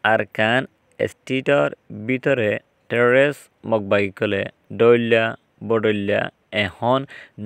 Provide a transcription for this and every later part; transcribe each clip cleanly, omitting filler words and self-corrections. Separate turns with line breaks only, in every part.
Arkan stator ভিতরে terrorist মকবাগিকলে ডইল্যা বডইল্যা এখন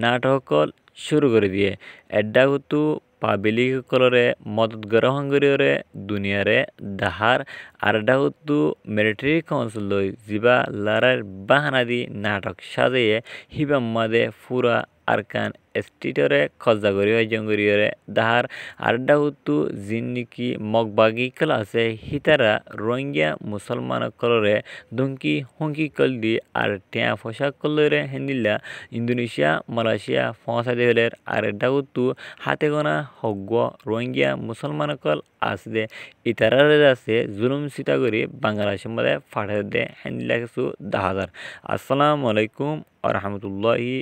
নাটকল শুরু করে দিয়ে এড্ডাগুতু পাবিলিকলরে মদত গ্রহণ করিয়রে দুনিয়ারে দাহার আরডাগুতু মিলিটারি কাউন্সিল লই জিবা লারার বাহানা দি নাটক সাজাইয়ে হিবাম্মাদে ফুরা আরকান স্টেটরে খজা করি হইজং করিয়রে দাহার আরডাগুতু জিন্নিকি মগবাগিকল আছে হিতারা রোহিঙ্গা মুসলমান কলরে দুঙ্কি হুঙ্কি কল দি আর টিয়া পোশাক কলরে হেন্দিল্লা ইন্দোনেশিয়া মালয়েশিয়া ফসাদে হলের আর ডাগুতু হাতে গোনা হগ্য রোহিঙ্গা মুসলমান কল আসদে ইতারারে আছে জুলুম সিতা করি বাংলাদেশের মধ্যে ফাটাতে দে হেন্দিল্লা কিছু 10,000। আসসালামু আলাইকুম আরহামতুল্লাহি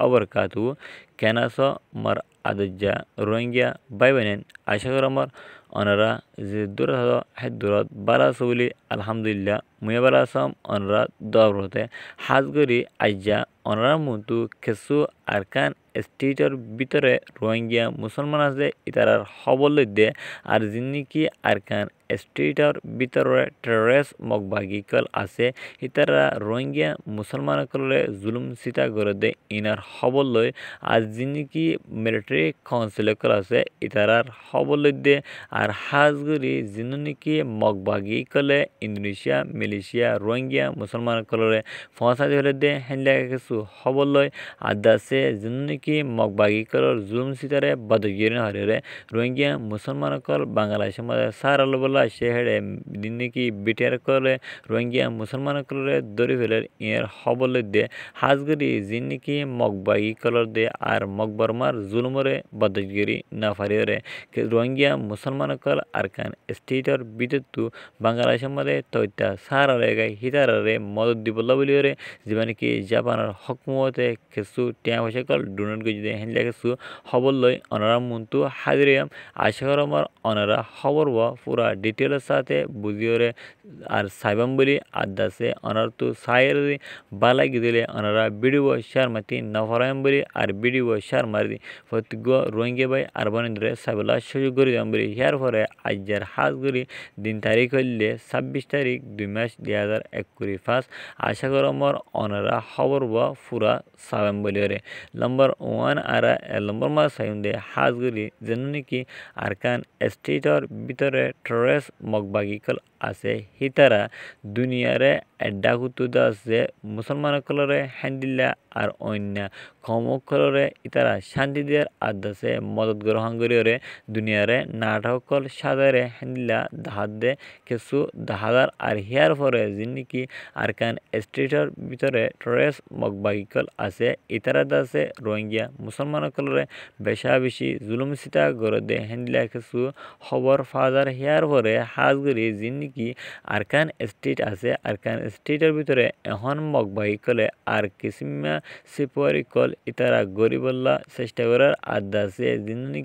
অবরকাতু কেনাস মার আদজ্জা রোহিঙ্গা বাই বোনেন আশা করি আমার অনারা যে দূরত দূরত বালা সবলি আলহামদুলিল্লাহ মুয়ে বালা আসাম অনারা দরতে হাজ করি আজ্জা অনারা মতো কিছু আরকান স্টেটর ভিতরে রোহিঙ্গা মুসলমান আছে ইতারার খবর দে আর যিনি আরকান স্টেটর ভিতরে টেররিস্ট মগবাগিকল আছে ইতারা রোহিঙ্গা মুসলমান কলে জুলুম সিতা করে দে ইনার খবর লই আর যিনি মিলিটারি কাউন্সিল আছে ইতারার খবর দে আর হাজগুড়ি যিনি মগবাগি কলে ইন্দোনেশিয়া মালয়েশিয়া রোহিঙ্গা মুসলমান কলরে ফসাদি হলে দে হেনলে কিছু খবর লয় আদাসে যিনি মগবাগি কলর জুলুম সিতারে বদগিরি হরে রোহিঙ্গা মুসলমান কল বাংলাদেশের মধ্যে সার আলো বলা সে হেড়ে যিনি বিটিআর কলে রোহিঙ্গা মুসলমান কলরে দরি ফেলের ইয়ের খবর দে হাজগুড়ি যিনি মগবাগি কলর দে আর মকবরমার জুলুমরে বদগিরি না ফারিয়রে রোহিঙ্গা মুসলমান কল আরকান স্টেটর বিদ্যুৎ বাংলাদেশের মধ্যে তৈতা সারা রেগাই হিতারে মদত দিবল্লা বলিওরে যেবানিকি জাপানের হকমতে কিছু টিয়া পয়সা কল ডোনেট গজি হেনলে কিছু খবর লই অনারা মন্তু হাজিরিয়াম আশা কর আমার অনারা খবর পুরা ডিটেলের সাথে বুঝিওরে আর সাইবাম বলি আদাসে অনার তো সাইয়ের বালাই দিলে অনারা ভিডিও শেয়ার মাতি নফরায়াম বলি আর ভিডিও শেয়ার মারি প্রত্যেক রোহিঙ্গা ভাই আর বনেন্দ্রে সাইবলা সুযোগ করে দাম বলি ইয়ার পরে আজ্জার হাজ করি দিন তারিখ হইলে 26 তারিখ 2 মাস 2021 আশা কর আমার অনারা খবর পুরা সাবাম বলিওরে নম্বর 1 আর নম্বর মাস সাইন্দে হাজ করি যেন নাকি আরকান স্টেটর ভিতরে টেররিস্ট মগবাগিকল আছে হিতারা দুনিয়ারে ডাকুতু আছে মুসলমান কলরে হ্যান্ডিল্লা আর অন্য কমকলরে ইতারা শান্তি দিয়ার আদাসে মদত গ্রহণ করিওরে দুনিয়ারে নাটকল সাদারে হ্যান্ডিল্লা দাহাত দে কিছু 10,000 আর হিয়ার পরে যিনি আরকান স্টেটের ভিতরে টেররিস্ট মগবাগিকল আছে ইতারা দাসে রোহিঙ্গা মুসলমান কলরে বেশি জুলুম সিতা গড়ে দে হ্যান্ডিল্লা কিছু খবর ফাজার হিয়ার পরে হাজগরি যিনি আরকান স্টেট আছে আরকান স্টেটের ভিতরে এখন মগবাগিকলে আর কিসিমা সিপুয়ারি কল ইতারা গরিবল্লা চেষ্টা করার আদা আছে যিনি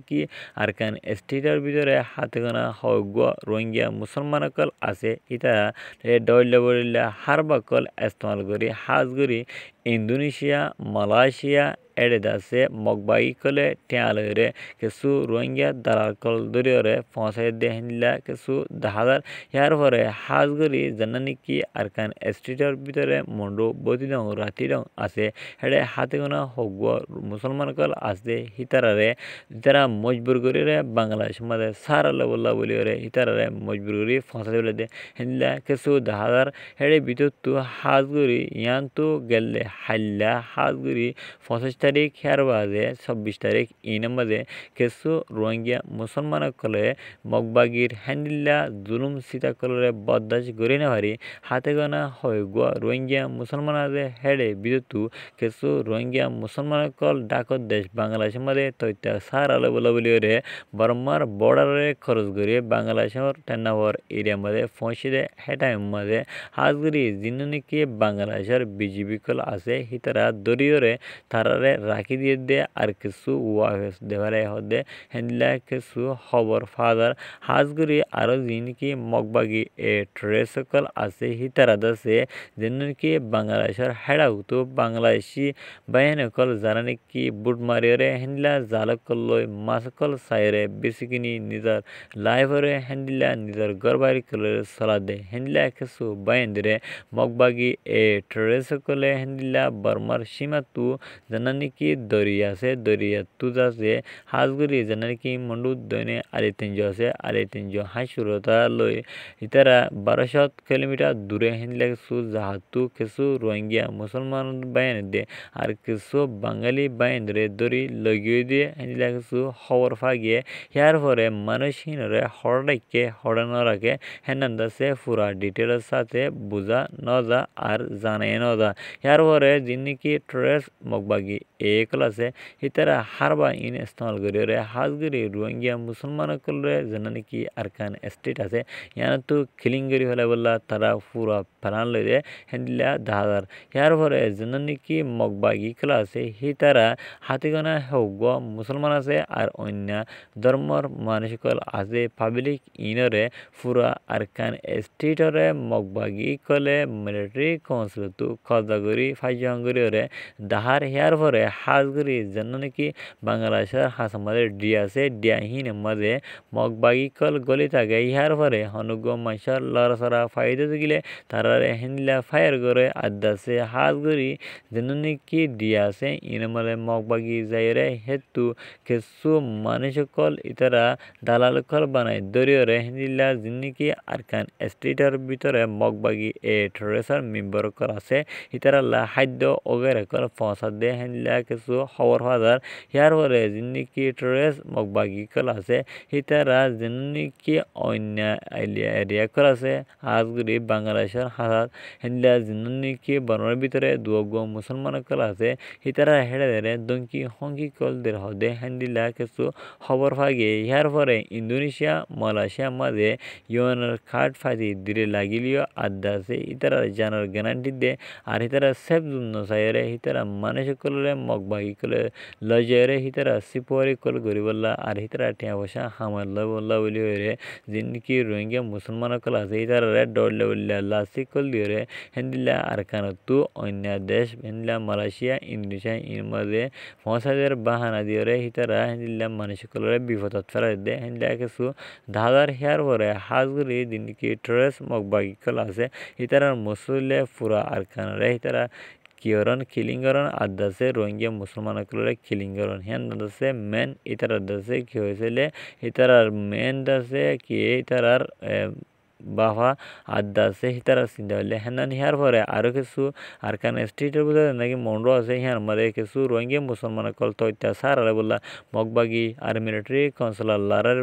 আরকান স্টেটের ভিতরে হাতে গোনা হগ্য রোহিঙ্গা মুসলমান কল আছে ইতারা ডইল্লা বইল্লা হারবা কল ইস্তেমাল করি হাজগরি ইন্দোনেশিয়া মালয়েশিয়া এড়ে দাসে মগবাগি কলে টিয়ালরে কিছু রোহিঙ্গা দালাল কল দরিয়রে পৌঁছাই দেহিলা কিছু 10,000 ইয়ার পরে হাজগরি জানানিকি আরকান স্ট্রিটের ভিতরে মন্ডু বদিদং রাতিদং আছে হেড়ে হাতে গোনা হগ্য মুসলমান কল আছে হিতারারে যারা মজবুর করিরে বাংলাদেশ মাঝে সারা বল্লা বলিওরে হিতারারে মজবুর করি পৌঁছাই বলে দে হিলা কিছু 10,000 হেড়ে বিদ্যুৎ হাজগরি ইয়ান্তু গেলে হাল্লা হাজগরি 25 তারিখ হেয়ার বাজে 26 তারিখ ইনাম বাজে কিছু রোহিঙ্গা মুসলমান কলে মগবাগির হ্যান্ডিল্লা জুলুম সিতা কলরে বদাস গড়ে না ভারি হাতে গোনা হয় গোয়া রোহিঙ্গা মুসলমান আছে হেডে বিদ্যুৎ কিছু রোহিঙ্গা মুসলমান কল ডাকত দেশ বাংলাদেশের মাঝে তৈতা সার আলো বলা বলি রে বারম্বার বর্ডারে খরচ করিয়ে বাংলাদেশের টেন্নাবর এরিয়া মাঝে পৌঁছে দেয় হেটাইম মাঝে হাজগরি যিনি নাকি বাংলাদেশের বিজিবি কল আছে হিতারা দরিয়রে তারারে রাখি দিয়ে দে আর কিছু ওয়াহেস দেওয়ারে হদে হেনলা কিছু খবর ফাদার হাজগুড়ি আরও যিনকি মগবাগি এ ট্রেসকল আছে হিতারা দাসে যেন কি বাংলাদেশের হেড়া হতো বাংলাদেশি বাহিনীকল যারা নাকি বুট মারিয়রে হেনলা জালকল লই মাসকল সাইরে বেশিকিনি নিজের লাইভরে হেনলা নিজের গরবারি কলে সলা দে হেনলা কিছু বাহিনীরে মগবাগি এ ট্রেসকলে হেনলা বর্মার সীমা তু জানা নাকি দরিয়া আছে দরিয়া তুজ আছে হাজগুড়ি জানা নাকি মন্ডু দৈনে আলি তিনজো আছে আলি তিনজো হাইসুরতা লই ইতারা 1200 কিলোমিটার দূরে হেনলা কিছু জাহাতু কিছু রোহিঙ্গা মুসলমান বাহিনী দে আর কিছু বাঙালি বাহিনীরে দড়ি লগিয়ে দিয়ে হেনলা কিছু খবর ফাগিয়ে ইয়ার পরে মানুষহীনরে হরডাইকে হরডানোরাকে হেনান্দাসে পুরা ডিটেলের সাথে বুঝা নজা আর জানাই নজা ইয়ার পরে যিনি নাকি ট্রেস মগবাগি এ ক্লাসে ইতারা হারবা ইন ইস্তেমাল করিরে হাজগিরি রোহিঙ্গা মুসলমান করলে জানা নাকি আরকান স্টেট আছে ইয়ানা তো খিলিঙ্গরি হলে বললা তারা পুরা প্রাণ লইরে হেন্দিলা দাহাদার ইয়ার পরে জানা নাকি মগবাগি ক্লাসে হিতারা হাতিগনা হোক মুসলমান আছে আর অন্য ধর্মর মানুষকল আছে পাবলিক ইনরে পুরা আরকান স্টেটরে মগবাগি কলে মিলিটারি কাউন্সিল তো খজাগরি ফাইজাঙ্গরিরে দাহার হেয়ার পরে হাজগরি জানা নাকি বাংলাদেশের হাসামাদের ডিয়া আছে ডিয়াহীন মাঝে মগবাগি কল গলি থাকে ইহার পরে হনুগ মাইশার লড়াছড়া ফাইদে গিলে তারারে হেনলা ফায়ার করে আদাসে হাজগরি জানা নাকি ডিয়া আছে ইনমালে মগবাগি যাইরে হেতু কিছু মানুষকল ইতারা দালালকল বানায় দরিয়রে হেনলা যিনিকি আরকান স্টেটের ভিতরে মগবাগি এ ট্রেসার মেম্বার কল আছে ইতারা খাদ্য ওগেরে কল পৌঁছা দে হেনলা কিছু খবর ফাদার ইয়ার পরে যিনিকি ট্রেস মগবাগি কল আছে ইতারা যিনিকি অন্য এরিয়া কল আছে আজগুড়ি বাংলাদেশের হাত হেনলা যিনিকি বনের ভিতরে দুয়োগ মুসলমান কল আছে ইতারা হেড়ে দেরে দঙ্কি হঙ্কি কল দের হদে হেন্দিলা কিছু খবর ফাগে ইয়ার পরে ইন্দোনেশিয়া মালয়েশিয়া মাঝে ইউএনের কার্ড ফাঁদি দিলে লাগিলিও আদাসে ইতারা জানার গ্যারান্টি দে আর ইতারা সেফ জন্য চাইরে ইতারা মানুষ কলরে মগবাগি কলে লজরে ইতারা সিপুয়ারি কল গরিবল্লা আর ইতারা টিয়া পয়সা হামার লবল্লা বলি হয়ে যিনকি রোহিঙ্গা মুসলমান কল আছে ইতারা ডরলে বললে লাসি কল দিয়ে হেন্দিলা আর কানতু অন্য দেশ হেন্দিলা মালয়েশিয়া ইন্দোনেশিয়া এর মাঝে মহাসাদের বাহানা দিয়ে ইতারা হেন্দিলা মানুষ কলরে বিপদত ফেলা দে হেন্দিলা কিছু দাদার হেয়ার পরে হাজগুড়ি যিনকি ট্রেস মগবাগি কল আছে ইতারার মুসলে পুরা আর কানরে ইতারা কিয়রন কিলিঙ্গরন আদাসে রোহিঙ্গা মুসলমানসকলরে কিলিঙ্গরন হেন দাসে মেন ইতারার দাসে কি হয়েছিল ইতারার মেন দাসে কি ইতারার বাফা আদাসে হিতারা চিন্তা হলে হেনান হিয়ার পরে আরও কিছু আরকান স্টেটের ভিতরে নাকি মন্ডল আছে হিয়ার মাঝে কিছু রোহিঙ্গা মুসলমান কল তো অত্যাচার আরে বললা মগবাগি আর মিলিটারি কাউন্সিলর লারার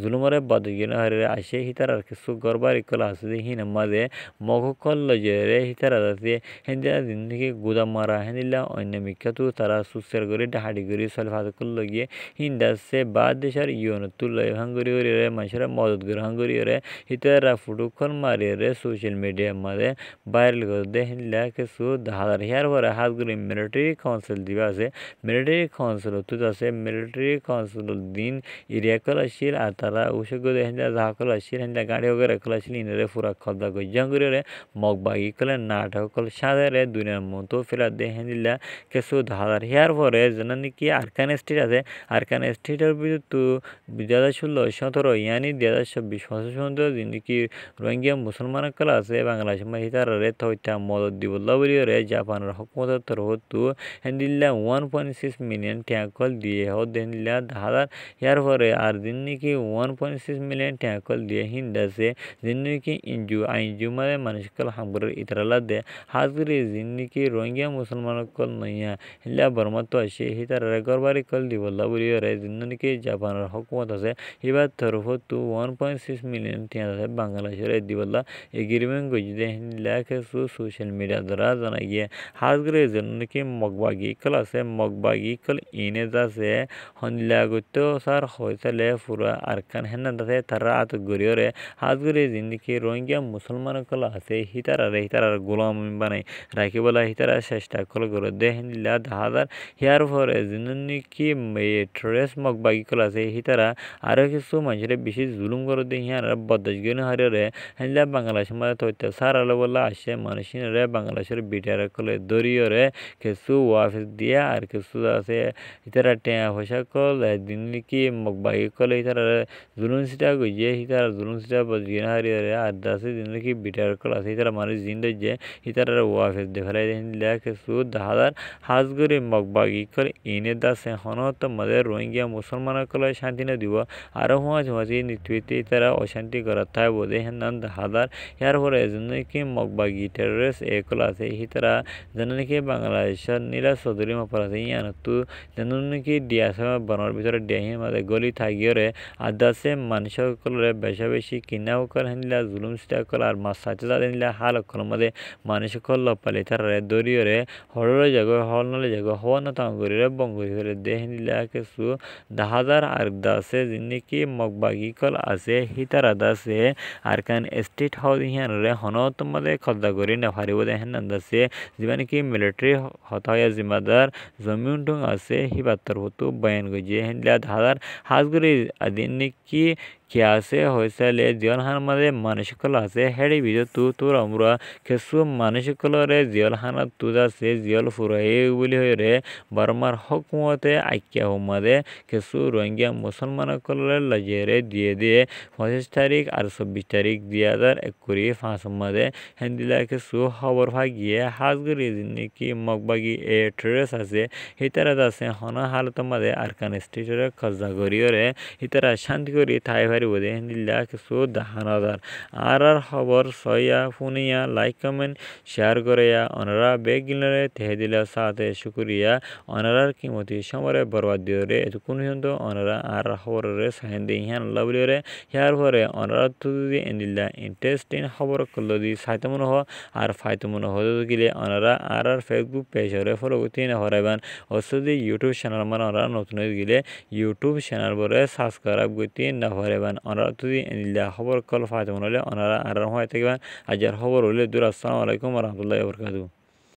জুলুমরে বাদগিন হারে আসে হিতারার কিছু গরবারি কল আছে যে হিন মাঝে মগকল লজেরে হিতারা আছে হেন্দিলা জিন্দগি গুদাম মারা হেন্দিলা অন্য বিখ্যাত তারা সুসের করে ডাহাডি করে সলফাত কল লগিয়ে হিন্দাসে বাদ দেশের ইউনতুল হাঙ্গুরি রে মানুষের মদত করে হাঙ্গুরি রে হিতারা ফুটুকল মারিয়ে সোশ্যাল মিডিয়া মাঝে ভাইরাল করে দে হেনলা কিছু হাজার হিয়ার পরে হাতগুলি মিলিটারি কাউন্সিল দিবা আছে মিলিটারি কাউন্সিল তুত আছে মিলিটারি কাউন্সিল দিন এরিয়া কল আসছিল আর তারা উসে গো হেনলা যাহা কল আসছিল হেনলা গাড়ি ওগেরে কল আসছিল ইনরে পুরা খদ্দা গই জঙ্গুরি রে মগবাগি কলে নাটক কল সাদে দুনিয়ার মতো ফেলা দে হেনলা কিছু হাজার হিয়ার পরে জানা নাকি আরকান স্টেট আছে আরকান স্টেটের ভিতর তো 2016-17 ইয়ানি 2026 যিনি রোহিঙ্গা মুসলমান কল আছে বাংলাদেশ হিতারে তৈতা মদত দিবল্লা বলি রে জাপানের হকুমতের তরফ তো হেন্দিল্লা 1.6 মিলিয়ন ট্যাঙ্কল দিয়ে হদ হেন্দিল্লা হাজার ইয়ার পরে আর যিনি নাকি 1.6 মিলিয়ন ট্যাঙ্কল দিয়ে হিন্দাসে যিনি নাকি আইনজু মানে মানুষ কল হামবরের ইতারালা দে হাজগুড়ি যিনি নাকি রোহিঙ্গা মুসলমান কল নইয়া হিল্লা বর্মাত আসে হিতারে গরবারি কল দিবল্লা বলি রে যিনি নাকি জাপানের হকুমত আছে এবার তরফ তো 1.6 মিলিয়ন ট্যাঙ্ক আছে বাংলা বাংলাদেশের দিবল্লা এগ্রিমেন্ট গজিদে হিন্দিলা কিছু সোশ্যাল মিডিয়া দ্বারা জানাই গিয়ে হাজগরে জন্য কি মগবাগি কল আছে মগবাগি কল ইনে যাচ্ছে হন্দিলা গত্য সার হয়েছে পুরা আরকান হেন দাসে তারা আত গরিয়রে হাজগরে জিন্দিকি রোহিঙ্গা মুসলমান কল আছে হিতারার গোলাম বানাই রাখিবলা হিতারা চেষ্টা কল করে দে হিন্দিলা হাজার হিয়ার পরে জিন্দি কি ট্রেস মগবাগি কল আছে হিতারা আরও কিছু মানুষের বেশি জুলুম করে দিয়ে হিয়ার বদাস গিয়ে হারিয়ে হিন্দিলা বাংলাদেশ মধ্যে তৈতে সার আলো বলা আসে মানুষের বাংলাদেশের বিটার কলে দরিয়রে কিছু ওয়াফিস দিয়া আর কিছু আছে হিতারা টেয়া পয়সা কল দিনলি কি মগবাগি কলে হিতারা জুলুম সিটা গইয়ে হিতারা জুলুম সিটা বজিয়ে হারিয়ে আর দাসে দিনলি কি বিটার কল আছে হিতারা মানুষ জিন দইয়ে হিতারা ওয়াফিস দেখালাই হিন্দিলা কিছু হাজার হাজগরি মগবাগি কল ইনে দাসে হনত মধ্যে রোহিঙ্গা মুসলমান কলে শান্তি না দিব আরও মাঝে নিত্যুইতে তারা অশান্তি করা তাই বোধে হেন হাজার ইয়ার পরে জন্য কি মগবাগি টেররিস্ট একল আছে হিতারা যেন নাকি বাংলাদেশের নীলা চৌধুরী মাপার আছে ইয়ান তো যেন নাকি ডিয়াছে বনের ভিতরে ডিয়াহি মাঝে গলি থাকিওরে আদাসে মানুষ সকলের বেশা বেশি কিনাও কল হেনলা জুলুম সিটা কল আর মাছ সাথে তাদের নিলা হাল কল মাঝে মানুষ সকল লপালে তারা দরিয়রে হরলে জাগ হলনলে জাগ হওয়া না তাঙ্গরিরে বঙ্গরি করে দে হেনলা কিছু হাজার আর দাসে যিনি মগবাগি কল আছে হিতারা দাসে আর কান স্টেট হাউস হিয়ানরে হনত মাঝে খদ্দা করি না ফারিব দেখেন দাসে যিমান কি মিলিটারি হতায়া জিম্মাদার জমিন টং আছে হিবাত্তর হতো বয়ান গজিয়ে হেনলা হাজার হাজগুড়ি আদিন কি আছে হয়েছে জিয়ল হান মাঝে মানুষকল আছে হেডি ভিতর তোর আমরা কিছু মানুষকলরে জিয়ল হানা তুজ আছে জিয়ল ফুরাই বলি হয়ে রে বারমার হকুমতে আইকিয়া মাঝে কিছু রোহিঙ্গা মুসলমান কলরে লাজিয়ে দিয়ে 25 তারিখ আর 24 তারিখ 2021 মাঝে হেন্দিলা কিছু খবর ভাগিয়ে হাজগরি কি মগবাগি এ ট্রেস আছে হিতারা আছে হনা হালত মাঝে আরকান স্টেটরে কজা করিওরে হিতারা শান্তি করি ঠাই ভারি বোধে হিন্দিল্লা কিছু হাজার আর খবর সইয়া ফুনিয়া লাইক কমেন্ট শেয়ার করিয়া অনারা বেগ গিলরে তেহে দিলা সাথে শুক্রিয়া অনারার কিমতি সমরে বরবাদ দিওরে এতক্ষণ পর্যন্ত অনারা আর খবরের সাহেন দিয়ে ইহান লাভলিওরে ইয়ার পরে অনারা তুদি এন্দিল্লা ইন্টারেস্টিং খবর করলো দি সাইতে মনে হয় আর ফাইতে মনে হতে গেলে অনারা আর ফেসবুক পেজরে ফলো করতে না হরাইবান অসদি ইউটিউব চ্যানেল মানে অনারা নতুন গেলে ইউটিউব চ্যানেল বরে সাবস্ক্রাইব করতে না হরাইবান অনারা তুদি এন্দিল্লা খবর কল ফাইতে মনে হলে অনারা আর হয় থাকবেন আজ খবর হলে দূর আসসালামু আলাইকুম রহমতুল্লাহি ওয়া বারাকাতুহু।